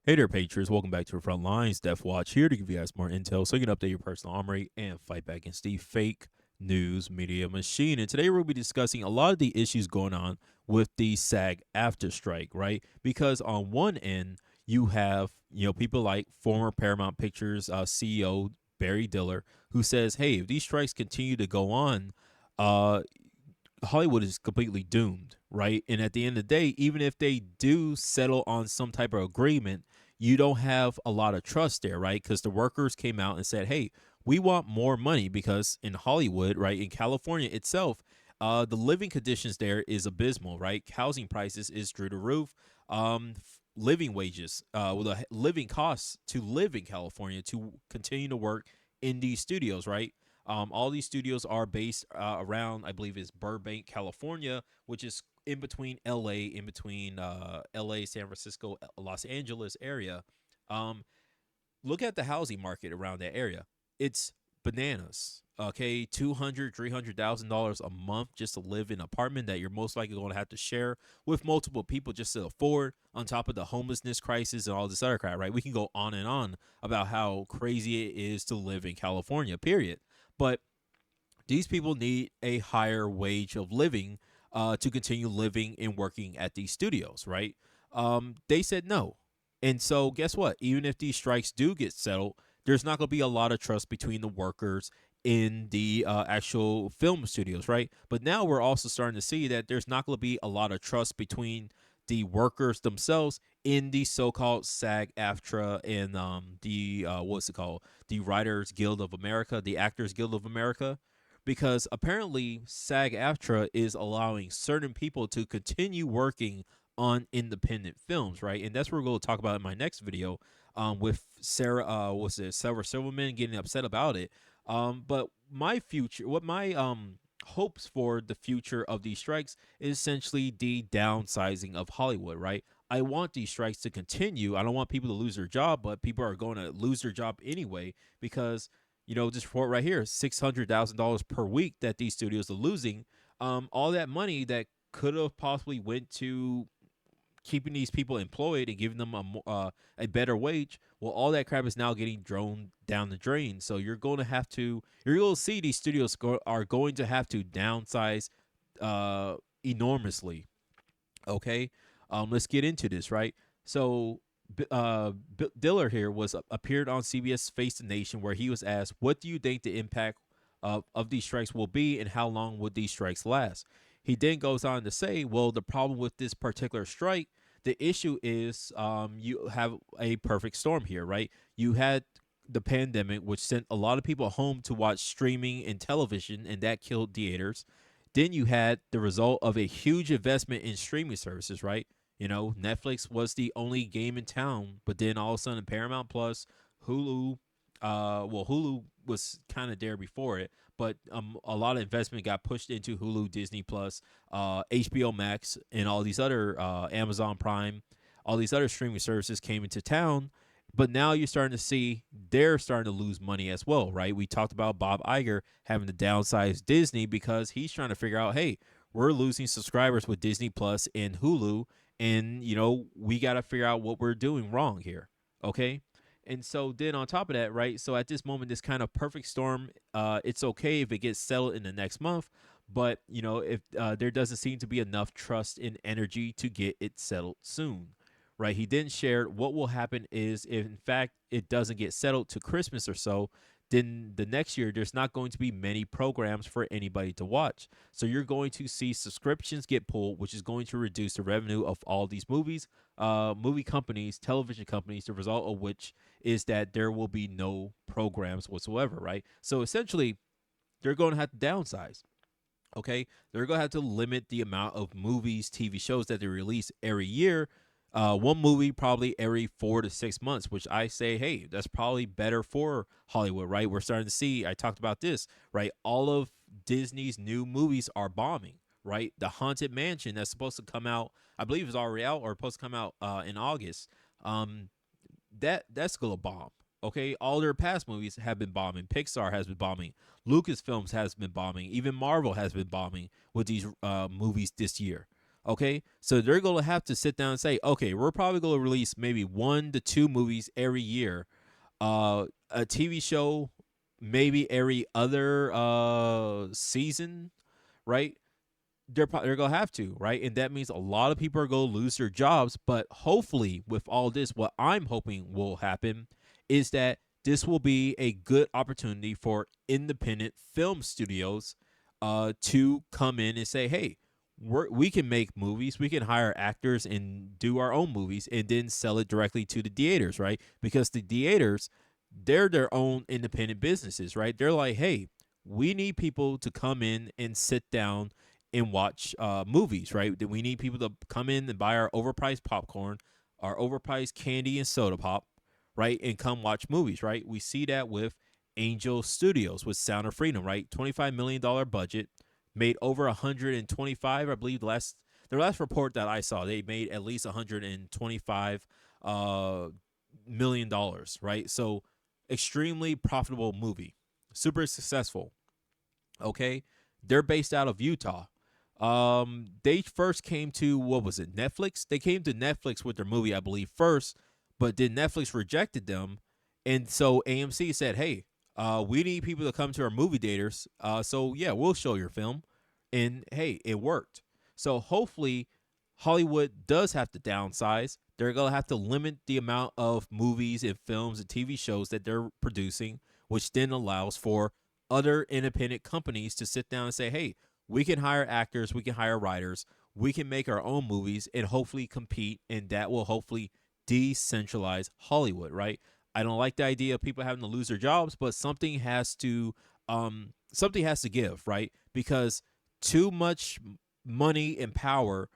Hey there, Patriots. Welcome back to the front lines. Death Watch here to give you guys more intel so you can update your personal armory and fight back against the fake news media machine. And today we'll be discussing a lot of the issues going on with the SAG after strike, right? Because on one end, you have, people like former Paramount Pictures CEO Barry Diller, who says, hey, if these strikes continue to go on, uh, Hollywood is completely doomed, right? And at the end of the day, even if they do settle on some type of agreement, you don't have a lot of trust there, right? Because the workers came out and said, hey, we want more money because in Hollywood, right, in California itself, the living conditions there is abysmal, right? Housing prices is through the roof. Living wages, the living costs to live in California to continue to work in these studios, right? All these studios are based around, I believe, is Burbank, California, which is in between LA, in between LA, San Francisco, Los Angeles area. Um, Look at the housing market around that area. It's bananas. Okay, $200,000, $300,000 a month just to live in an apartment that you're most likely going to have to share with multiple people just to afford. On top of the homelessness crisis and all this other crap, right? We can go on about how crazy it is to live in California. Period. But these people need a higher wage of living to continue living and working at these studios, right? They said no. And so, guess what? Even if these strikes do get settled, there's not going to be a lot of trust between the workers in the actual film studios, right? But now we're also starting to see that there's not going to be a lot of trust between the workers themselves in the so-called SAG-AFTRA and the what's it called, the Writers Guild of America, the Actors Guild of America, because apparently SAG-AFTRA is allowing certain people to continue working on independent films, right? And that's what we're going to talk about in my next video, with Sarah, what's it, Sarah Silverman getting upset about it. But my future, what my hopes for the future of these strikes is essentially the downsizing of Hollywood, right? I want these strikes to continue. I don't want people to lose their job, but people are going to lose their job anyway because this report right here, $600,000 per week that these studios are losing. All that money that could have possibly went to keeping these people employed and giving them a better wage. Well, all that crap is now getting thrown down the drain. So you're going to see these studios are going to have to downsize enormously. Okay, let's get into this, right? So, Diller here appeared on CBS Face the Nation, where he was asked, "What do you think the impact of these strikes will be, and how long would these strikes last?" He then goes on to say, "Well, the problem with this particular strike, the issue is, you have a perfect storm here, right? You had the pandemic, which sent a lot of people home to watch streaming and television, and that killed theaters. Then you had the result of a huge investment in streaming services, right? Netflix was the only game in town, but then all of a sudden Paramount Plus, Hulu, Hulu was kind of there before it, but a lot of investment got pushed into Hulu, Disney Plus, HBO Max, and all these other Amazon Prime, all these other streaming services came into town. But now you're starting to see they're starting to lose money as well, right? We talked about Bob Iger having to downsize Disney because he's trying to figure out, hey, we're losing subscribers with Disney Plus and Hulu, and we got to figure out what we're doing wrong here, okay? And so then on top of that, right? So at this moment, this kind of perfect storm, it's okay if it gets settled in the next month, but if there doesn't seem to be enough trust and energy to get it settled soon, right? He didn't share what will happen is if in fact it doesn't get settled to Christmas or so, then the next year there's not going to be many programs for anybody to watch. So you're going to see subscriptions get pulled, which is going to reduce the revenue of all these movies, movie companies, television companies. The result of which is that there will be no programs whatsoever, right? So essentially, they're going to have to downsize. Okay, they're going to have to limit the amount of movies, TV shows that they release every year. One movie probably every 4 to 6 months, which I say, hey, that's probably better for Hollywood, right? We're starting to see, I talked about this, right? All of Disney's new movies are bombing, right? The Haunted Mansion that's supposed to come out, I believe is already out or supposed to come out in August. Um, that's gonna bomb. Okay, all their past movies have been bombing. Pixar has been bombing. Lucasfilms has been bombing. Even Marvel has been bombing with these movies this year. Okay, so they're going to have to sit down and say, okay, we're probably going to release maybe 1 to 2 movies every year, a TV show maybe every other season, right? They're gonna have to, right? And that means a lot of people are gonna lose their jobs. But hopefully, with all this, what I'm hoping will happen is that this will be a good opportunity for independent film studios to come in and say, hey, we can make movies, we can hire actors and do our own movies and then sell it directly to the theaters, right? Because the theaters, they're their own independent businesses, right? They're like, hey, we need people to come in and sit down and watch movies, right? That we need people to come in and buy our overpriced popcorn, our overpriced candy and soda pop, right? And come watch movies, right? We see that with Angel Studios with Sound of Freedom, right? $25 million budget, made over 125. I believe the last report that I saw, they made at least 125 $1 million, right? So extremely profitable movie, super successful. Okay, they're based out of Utah. They first came to, what was it, Netflix? They came to Netflix with their movie, I believe, first, but then Netflix rejected them, and so AMC said, "Hey, we need people to come to our movie theaters. So yeah, we'll show your film," and hey, it worked. So hopefully, Hollywood does have to downsize. They're gonna have to limit the amount of movies and films and TV shows that they're producing, which then allows for other independent companies to sit down and say, hey, we can hire actors, we can hire writers, we can make our own movies and hopefully compete, and that will hopefully decentralize Hollywood, right? I don't like the idea of people having to lose their jobs, but something has to give, right? Because too much money and power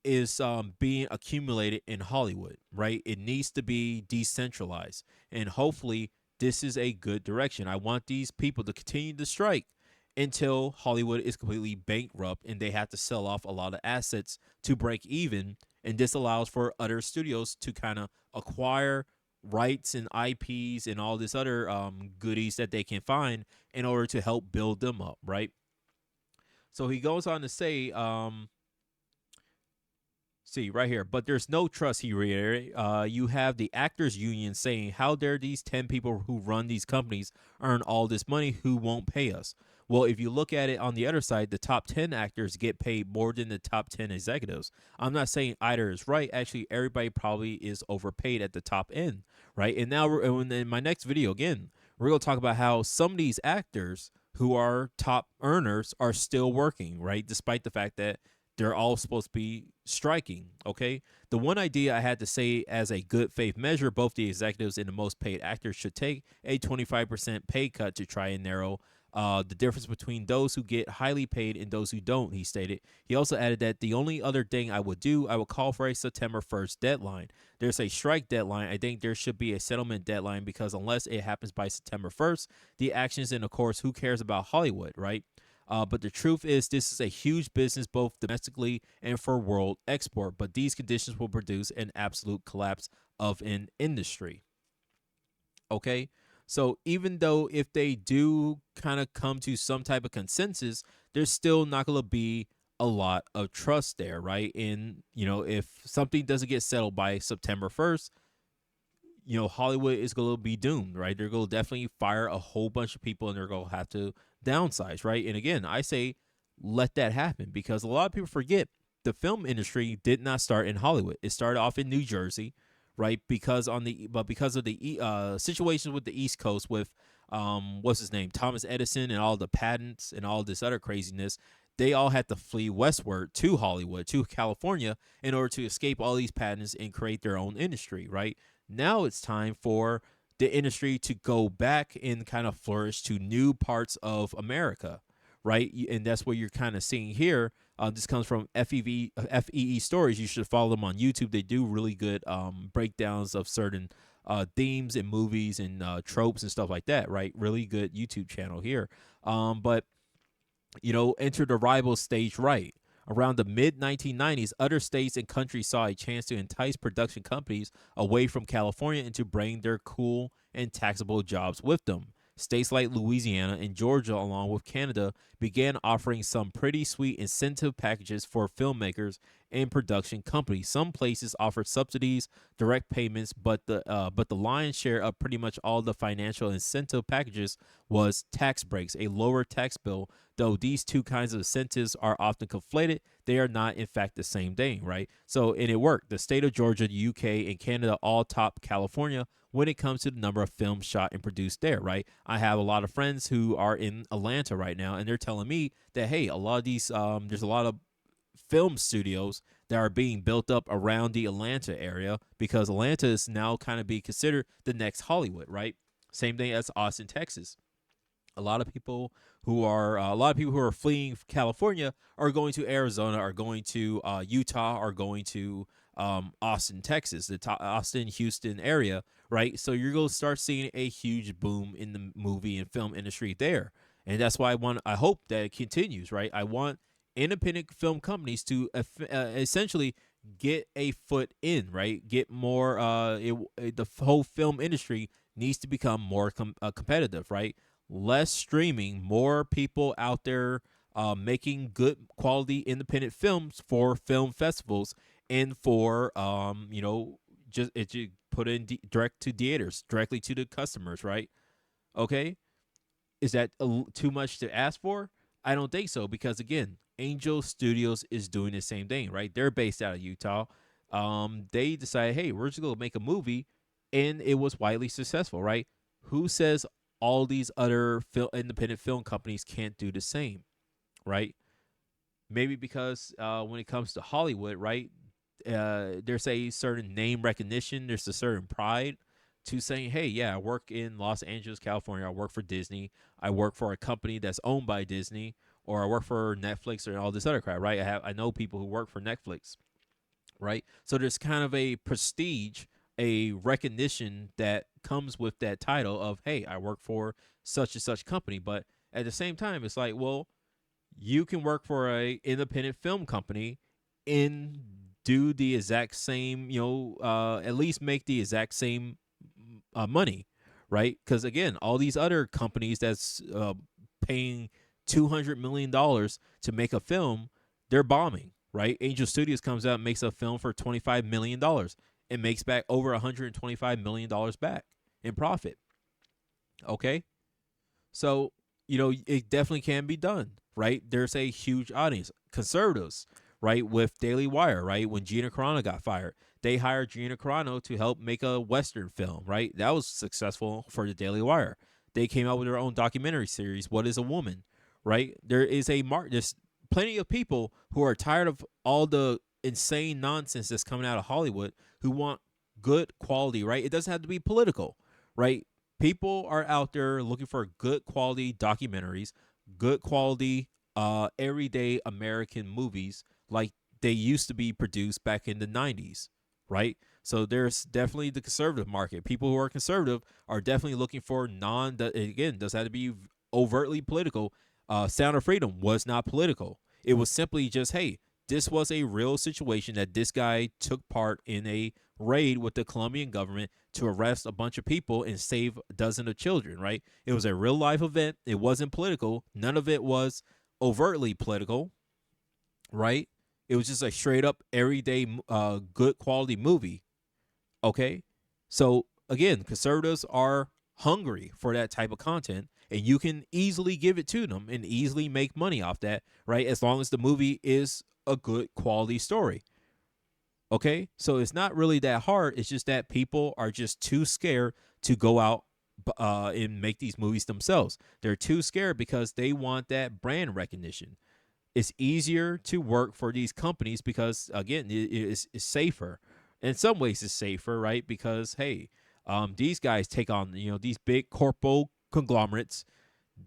is being accumulated in Hollywood, right? It needs to be decentralized. And hopefully, this is a good direction. I want these people to continue to strike until Hollywood is completely bankrupt and they have to sell off a lot of assets to break even. And this allows for other studios to kind of acquire rights and IPs and all this other goodies that they can find in order to help build them up, right? So he goes on to say, see right here, but there's no trust, he reiterated. You have the actors union saying, how dare these 10 people who run these companies earn all this money who won't pay us? Well, if you look at it on the other side, the top 10 actors get paid more than the top 10 executives. I'm not saying either is right. Actually, everybody probably is overpaid at the top end, right? And now in my next video, again, we're going to talk about how some of these actors who are top earners are still working, right? Despite the fact that they're all supposed to be striking. Okay. The one idea I had to say as a good faith measure, both the executives and the most paid actors should take a 25% pay cut to try and narrow the difference between those who get highly paid and those who don't, he stated. He also added that the only other thing I would do, I would call for a September 1st deadline. There's a strike deadline. I think there should be a settlement deadline because unless it happens by September 1st, the actions, and of course, who cares about Hollywood, right? But the truth is, this is a huge business both domestically and for world export. But these conditions will produce an absolute collapse of an industry. Okay. So even though if they do kind of come to some type of consensus, there's still not going to be a lot of trust there, right? And, if something doesn't get settled by September 1st, Hollywood is going to be doomed, right? They're going to definitely fire a whole bunch of people and they're going to have to downsize, right? And again, I say let that happen because a lot of people forget the film industry did not start in Hollywood. It started off in New Jersey, right? Because of the situations with the East Coast with what's his name, Thomas Edison, and all the patents and all this other craziness, they all had to flee westward to Hollywood, to California, in order to escape all these patents and create their own industry, right? Now it's time for the industry to go back and kind of flourish to new parts of America, right? And that's what you're kind of seeing here. This comes from FEE Stories. You should follow them on YouTube. They do really good breakdowns of certain themes and movies and tropes and stuff like that, right? Really good YouTube channel here. But enter the rival stage right. Around the mid 1990s, other states and countries saw a chance to entice production companies away from California and to bring their cool and taxable jobs with them. states like Louisiana and Georgia, along with Canada, began offering some pretty sweet incentive packages for filmmakers and production companies. Some places offered subsidies, direct payments, but the lion's share of pretty much all the financial incentive packages was tax breaks, a lower tax bill. Though these two kinds of incentives are often conflated, they are not in fact the same thing, right? So, and it worked. The state of Georgia, the UK, and Canada all top California when it comes to the number of films shot and produced there, right? I have a lot of friends who are in Atlanta right now, and they're telling me that, hey, a lot of these, there's a lot of film studios that are being built up around the Atlanta area because Atlanta is now kind of being considered the next Hollywood, right? Same thing as Austin, Texas. A lot of people who are fleeing California are going to Arizona, are going to Utah, are going to Austin, Texas, Austin, Houston area, right? So you're going to start seeing a huge boom in the movie and film industry there, and that's why I hope that it continues, right? I want independent film companies to essentially get a foot in, right? Get more. The whole film industry needs to become more competitive, right? Less streaming, more people out there making good quality independent films for film festivals and for just it you put in direct to theaters, directly to the customers, right? Okay, is that too much to ask for? I don't think so because again, Angel Studios is doing the same thing, right? They're based out of Utah. They decided, hey, we're just gonna make a movie, and it was widely successful, right? Who says all these other independent film companies can't do the same, right? Maybe because when it comes to Hollywood, right, there's a certain name recognition, there's a certain pride to saying, hey, yeah, I work in Los Angeles, California. I work for Disney. I work for a company that's owned by Disney, or I work for Netflix or all this other crap, right? I know people who work for Netflix, right? So there's kind of a prestige, a recognition that comes with that title of, hey, I work for such and such company. But at the same time, it's like, well, you can work for a independent film company and do the exact same, at least make the exact same money, right? Because again, all these other companies that's paying $200 million to make a film, they're bombing, right? Angel Studios comes out and makes a film for $25 million and makes back over $125 million back in profit. Okay, so, it definitely can be done, right? There's a huge audience. Conservatives, right, with Daily Wire, right? When Gina Carano got fired, they hired Gina Carano to help make a Western film, right? That was successful for the Daily Wire. They came out with their own documentary series, What is a Woman, right? There's plenty of people who are tired of all the insane nonsense that's coming out of Hollywood who want good quality, right? It doesn't have to be political, right? People are out there looking for good quality documentaries, good quality everyday American movies like they used to be produced back in the 90s, right? So there's definitely the conservative market. People who are conservative are definitely looking for again, doesn't have to be overtly political. Sound of Freedom was not political. It was simply just, hey, this was a real situation that this guy took part in a raid with the Colombian government to arrest a bunch of people and save a dozen of children, right? It was a real life event. It wasn't political. None of it was overtly political, right? It was just a straight up everyday good quality movie. Okay? So again, conservatives are hungry for that type of content, and you can easily give it to them and easily make money off that, right? As long as the movie is a good quality story. Okay, so it's not really that hard. It's just that people are just too scared to go out and make these movies themselves. They're too scared because they want that brand recognition. It's easier to work for these companies because again, it's safer. In some ways, it's safer, right? Because hey, these guys take on these big corpo conglomerates,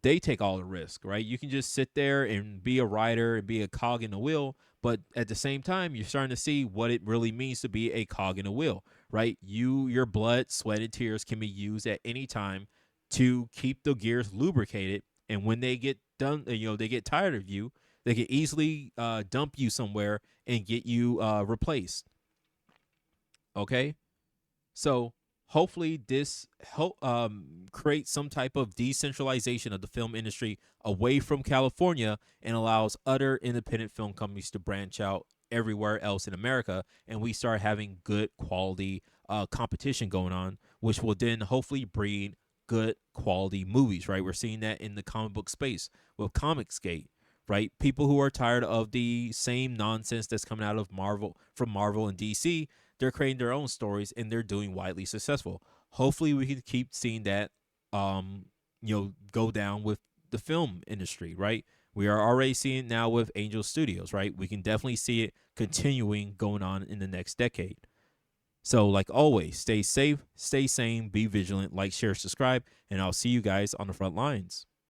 they take all the risk, right? You can just sit there and be a writer and be a cog in the wheel, but at the same time, you're starting to see what it really means to be a cog in a wheel, right? Your blood, sweat, and tears can be used at any time to keep the gears lubricated. And when they get done, they get tired of you, they can easily dump you somewhere and get you replaced. Okay, so hopefully this help create some type of decentralization of the film industry away from California and allows other independent film companies to branch out everywhere else in America, and we start having good quality competition going on, which will then hopefully breed good quality movies. Right, we're seeing that in the comic book space with Comicsgate. Right, people who are tired of the same nonsense that's coming out of Marvel and DC, they're creating their own stories and they're doing widely successful. Hopefully, we can keep seeing that, um, go down with the film industry. Right, we are already seeing it now with Angel Studios. Right, we can definitely see it continuing going on in the next decade. So, like always, stay safe, stay sane, be vigilant, like, share, subscribe, and I'll see you guys on the front lines.